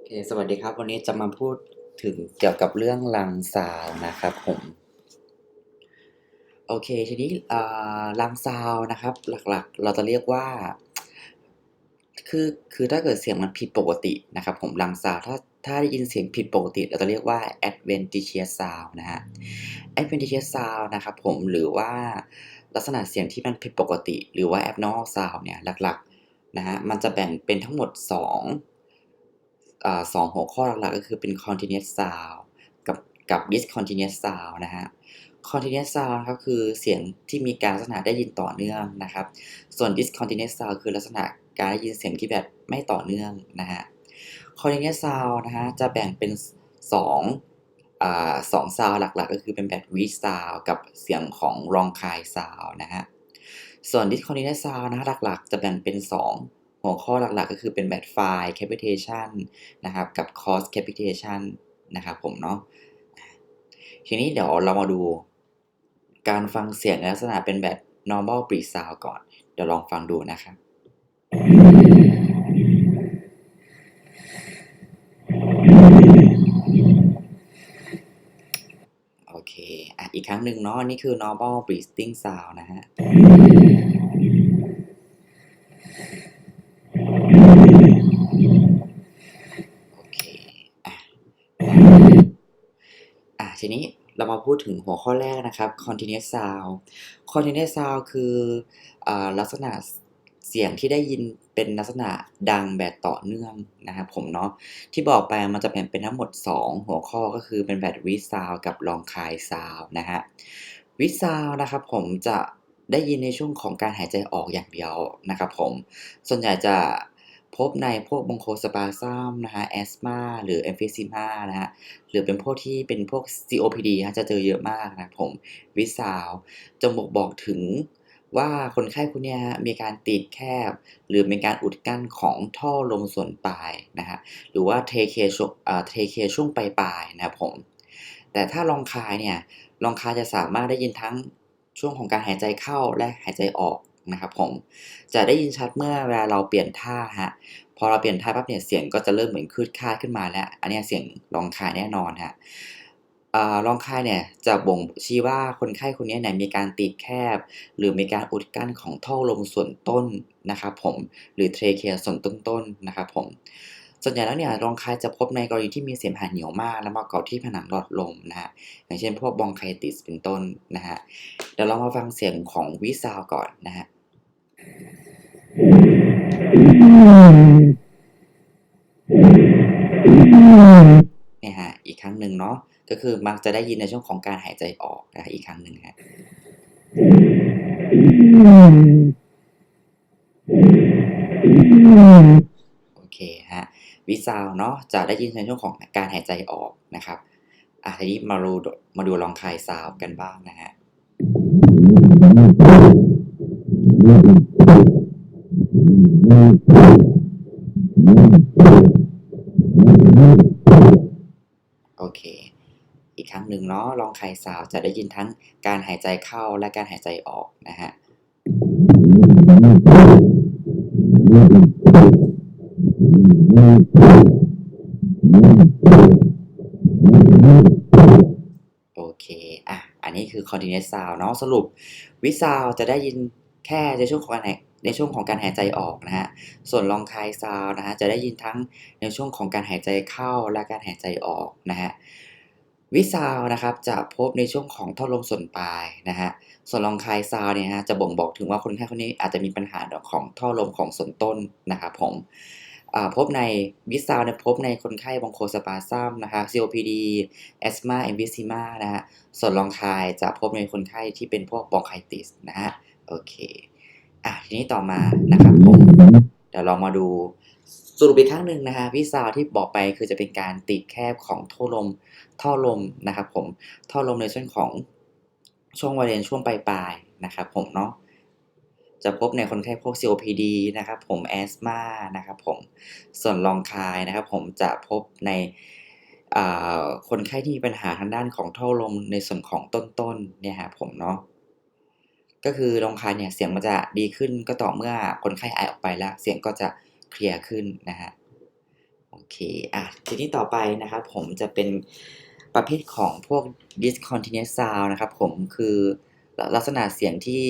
สวัสดีครับวันนี้จะมาพูดถึงเกี่ยวกับเรื่องรังซาวน์นะครับผมโอเคทีนี้รังซาวน์นะครับหลักๆเราจะเรียกว่าคือคือถ้าเกิดเสียงมันผิดปกตินะครับผมรังซาวน์ถ้าได้ยินเสียงผิดปกติเราจะเรียกว่า adventitious sound นะครับ adventitious sound นะครับผมหรือว่าลักษณะเสียงที่มันผิดปกติหรือว่า abnormal sound เนี่ยหลักๆนะฮะมันจะแบ่งเป็นทั้งหมด2หัวข้อหลักๆก็คือเป็น continuous sound กับ discontinuous sound นะฮะ continuous sound ครับคือเสียงที่มีการลักษณะได้ยินต่อเนื่องนะครับส่วน discontinuous sound คือลักษณะการได้ยินเสียงที่แบบไม่ต่อเนื่องนะฮะ continuous sound นะฮะจะแบ่งเป็น22 sound หลักๆก็คือเป็นแบบ weak sound กับเสียงของ ronchi sound นะฮะส่วน discontinuous sound นะฮะหลักๆจะแบ่งเป็น2หัวข้อหลักๆก็คือเป็นแบบ fine capitation นะครับกับ coarse capitation นะครับผมเนาะทีนี้เดี๋ยวเรามาดูการฟังเสียงในลักษณะเป็นแบบ normal bridge sound ก่อนเดี๋ยวลองฟังดูนะครับโอเคอีกครั้งหนึ่งเนาะนี่คือ normal breathing sound นะฮะโอเคอ่ะ ทีนี้เรามาพูดถึงหัวข้อแรกนะครับ continuous sound continuous sound คือลักษณะเสียงที่ได้ยินเป็นลักษณะดังแบบต่อเนื่องนะครับผมเนาะที่บอกไปมันจะแบ่งเป็นทั้งหมด2หัวข้อก็คือเป็นแบบ with sound กับ ronchi sound นะฮะ with sound นะครับผมจะได้ยินในช่วงของการหายใจออกอย่างเดียวนะครับผมส่วนใหญ่จะพบในพวก bronchospasm นะฮะ asthma หรือ emphysema นะฮะ หรือเป็นพวกที่เป็นพวก COPD ครับจะเจอเยอะมากนะครับผม with sound จะบอกถึงว่าคนไข้คนเนี้ยครับมีการตีบแคบหรือมีการอุดกั้นของท่อลมส่วนปลายนะครับหรือว่าtrachea ช่วงปลายๆนะครับผมแต่ถ้า Bronchi เนี่ยBronchi จะสามารถได้ยินทั้งช่วงของการหายใจเข้าและหายใจออกนะครับผมจะได้ยินชัดเมื่อเวลาเราเปลี่ยนท่าครับ พอเราเปลี่ยนท่าปั๊บเนี่ยเสียงก็จะเริ่มเหมือนคลืดคลาดขึ้นมาแล้วอันเนี้ยเสียงร้องคายแน่นอนครับร้องคายเนี่ยจะบ่งชี้ว่าคนไข้คนเนี้ยเนี่ยมีการตีบแคบหรือมีการอุดกั้นของท่อลมส่วนต้นนะครับผมหรือ trachea ส่วนต้นๆนะครับผมส่วนใหญ่แล้วเนี่ยร้องคายจะพบในกรณีที่มีเสมหะเหนียวมากแล้วมาเกาะที่ผนังหลอดลมนะฮะอย่างเช่นพวก bronchitis เป็นต้นนะฮะเดี๋ยวเรามาฟังเสียงของ Wheeze Sound ก่อนนะฮะ เนี่ยฮะอีกครั้งหนึ่งเนาะก็คือมักจะได้ยินในช่วงของการหายใจออกนะอีกครั้งหนึ่งฮะโอเคฮะวิซาวเนาะจะได้ยินในช่วงของการหายใจออกนะครับทีนี้มาดูลองคายซาวกันบ้างนะฮะโอเคอีกครั้งหนึ่งเนาะลองคายซาวจะได้ยินทั้งการหายใจเข้าและการหายใจออกนะฮะโอเคอันนี้คือ continuous sound เนาะสรุปวิซาวจะได้ยินแค่ในช่วงของการหายใจออกนะฮะส่วนลองคายซาวนะฮะจะได้ยินทั้งในช่วงของการหายใจเข้าและการหายใจออกนะฮะวิซาวนะครับจะพบในช่วงของท่อลมส่วนปลายนะฮะส่วนลองคายซาวเนี่ยฮะจะบ่งบอกถึงว่าคนไข้คนนี้อาจจะมีปัญหาของท่อลมของส่วนต้นนะครับผมพบในวิซาวเนี่ยพบในคนไข้บองโคสปาซัมนะครับ COPD asthma emphysema นะฮะ ส่วนรองคายจะพบในคนไข้ที่เป็นพวก bronchitis นะฮะโอเคทีนี้ต่อมานะครับผมเดี๋ยวเรามาดูสรุปอีกครั้งหนึ่งนะฮะพี่ซาวที่บอกไปคือจะเป็นการตีบแคบของท่อลมนะครับผมท่อลมในช่วงของช่วงบริเวณช่วงปลายๆนะครับผมเนาะจะพบในคนไข้พวก COPD นะครับผม asthma นะครับผมส่วนรองคายนะครับผมจะพบใน คนไข้ที่มีปัญหาทางด้านของท่อลมในส่วนของต้นๆเนี่ยครับผมเนาะก็คือลำคาญเนี่ยเสียงมันจะดีขึ้นก็ต่อเมื่อคนไข้ไอออกไปแล้วเสียงก็จะเคลียร์ขึ้นนะฮะโอ โอเค ทีนี้ต่อไปนะครับผมจะเป็นประเภทของพวก discontinuous sound นะครับผม คือลักษณะเสียงที่